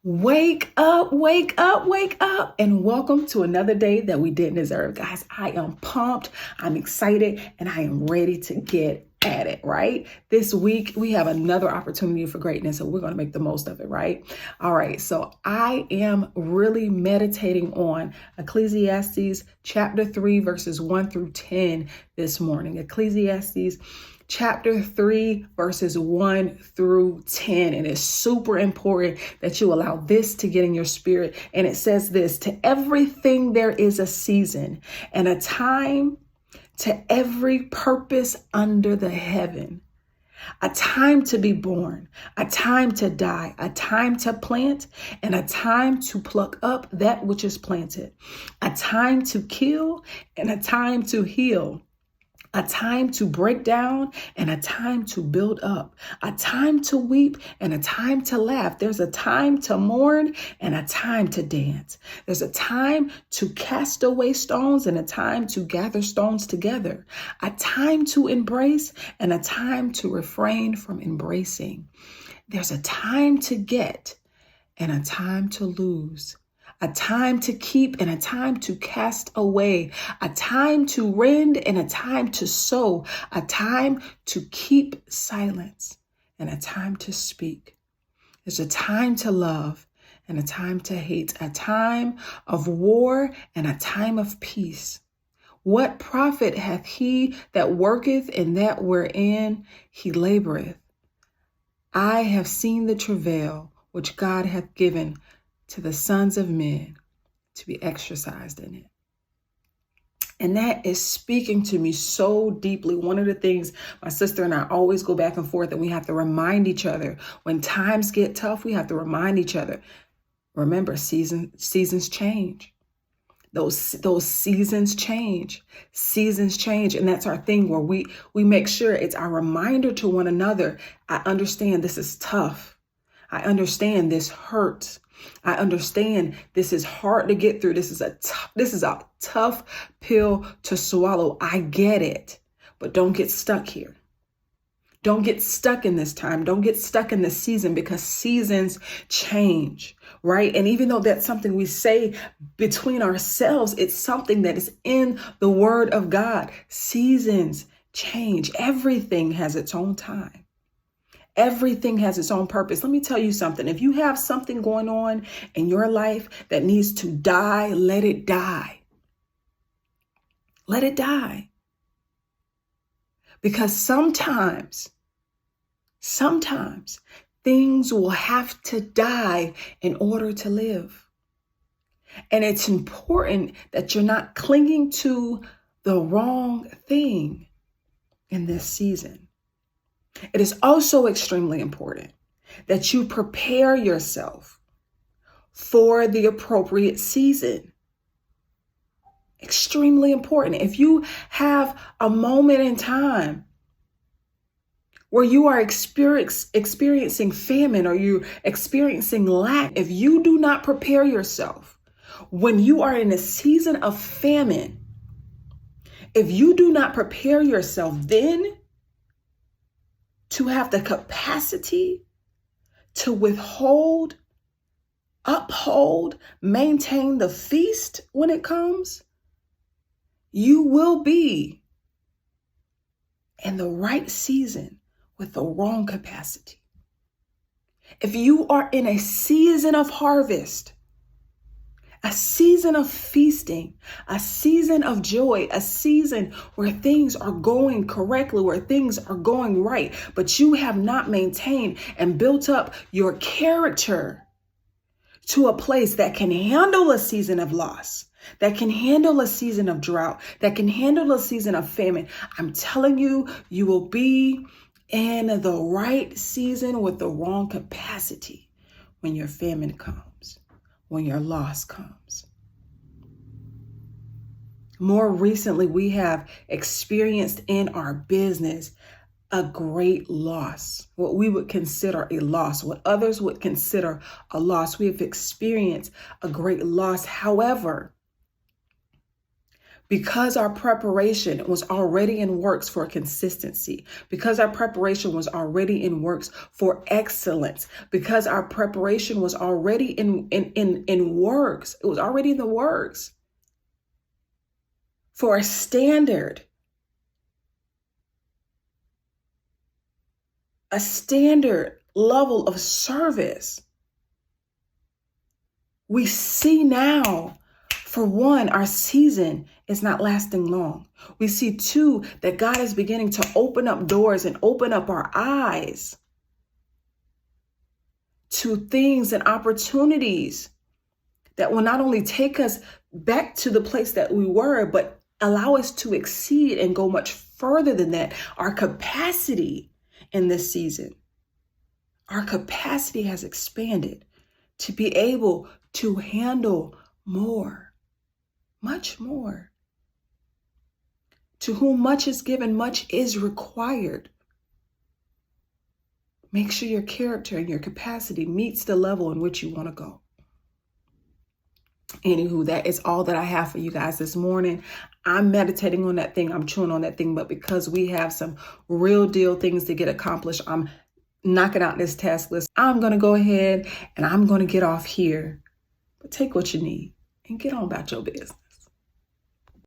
Wake up, wake up, wake up, and welcome to another day that we didn't deserve. Guys, I am pumped, I'm excited, and I am ready to get at it, right? This week, we have another opportunity for greatness, so we're going to make the most of it, right? All right, so I am really meditating on Ecclesiastes chapter 3, verses 1 through 10 this morning. Ecclesiastes chapter 3, verses 1 through 10. And it's super important that you allow this to get in your spirit. And it says this: to everything there is a season and a time to every purpose under the heaven. A time to be born, a time to die, a time to plant, and a time to pluck up that which is planted. A time to kill and a time to heal. A time to break down and a time to build up, a time to weep and a time to laugh. There's a time to mourn and a time to dance. There's a time to cast away stones and a time to gather stones together, a time to embrace and a time to refrain from embracing. There's a time to get and a time to lose. A time to keep and a time to cast away, a time to rend and a time to sow, a time to keep silence and a time to speak. There's a time to love and a time to hate, a time of war and a time of peace. What profit hath he that worketh in that wherein he laboreth? I have seen the travail which God hath given to the sons of men to be exercised in it. And that is speaking to me so deeply. One of the things my sister and I always go back and forth, and we have to remind each other when times get tough, we have to remind each other. Remember, seasons change. Those seasons change. Seasons change. And that's our thing where we make sure it's our reminder to one another. I understand this is tough. I understand this hurts. I understand this is hard to get through. This is a tough pill to swallow. I get it, but don't get stuck here. Don't get stuck in this time. Don't get stuck in this season, because seasons change, right? And even though that's something we say between ourselves, it's something that is in the Word of God. Seasons change. Everything has its own time. Everything has its own purpose. Let me tell you something. If you have something going on in your life that needs to die, let it die. Let it die. Because sometimes things will have to die in order to live. And it's important that you're not clinging to the wrong thing in this season. It is also extremely important that you prepare yourself for the appropriate season. Extremely important. If you have a moment in time where you are experiencing famine or you're experiencing lack, if you do not prepare yourself when you are in a season of famine, if you do not prepare yourself then to have the capacity to withhold, uphold, maintain the feast when it comes, you will be in the right season with the wrong capacity. If you are in a season of harvest, a season of feasting, a season of joy, a season where things are going correctly, where things are going right, but you have not maintained and built up your character to a place that can handle a season of loss, that can handle a season of drought, that can handle a season of famine, I'm telling you, you will be in the right season with the wrong capacity when your famine comes, when your loss comes. More recently, we have experienced in our business a great loss, what we would consider a loss, what others would consider a loss. We have experienced a great loss. However, Because our preparation was already in works for consistency, because our preparation was already in works for excellence, because our preparation was already in works, it was already in the works for a standard level of service. We see now, for one, our season is not lasting long. We see, two, that God is beginning to open up doors and open up our eyes to things and opportunities that will not only take us back to the place that we were, but allow us to exceed and go much further than that. Our capacity in this season, our capacity has expanded to be able to handle more, much more. To whom much is given, much is required. Make sure your character and your capacity meets the level in which you want to go. Anywho, that is all that I have for you guys this morning. I'm meditating on that thing. I'm chewing on that thing. But because we have some real deal things to get accomplished, I'm knocking out this task list. I'm going to go ahead and I'm going to get off here. But take what you need and get on about your business.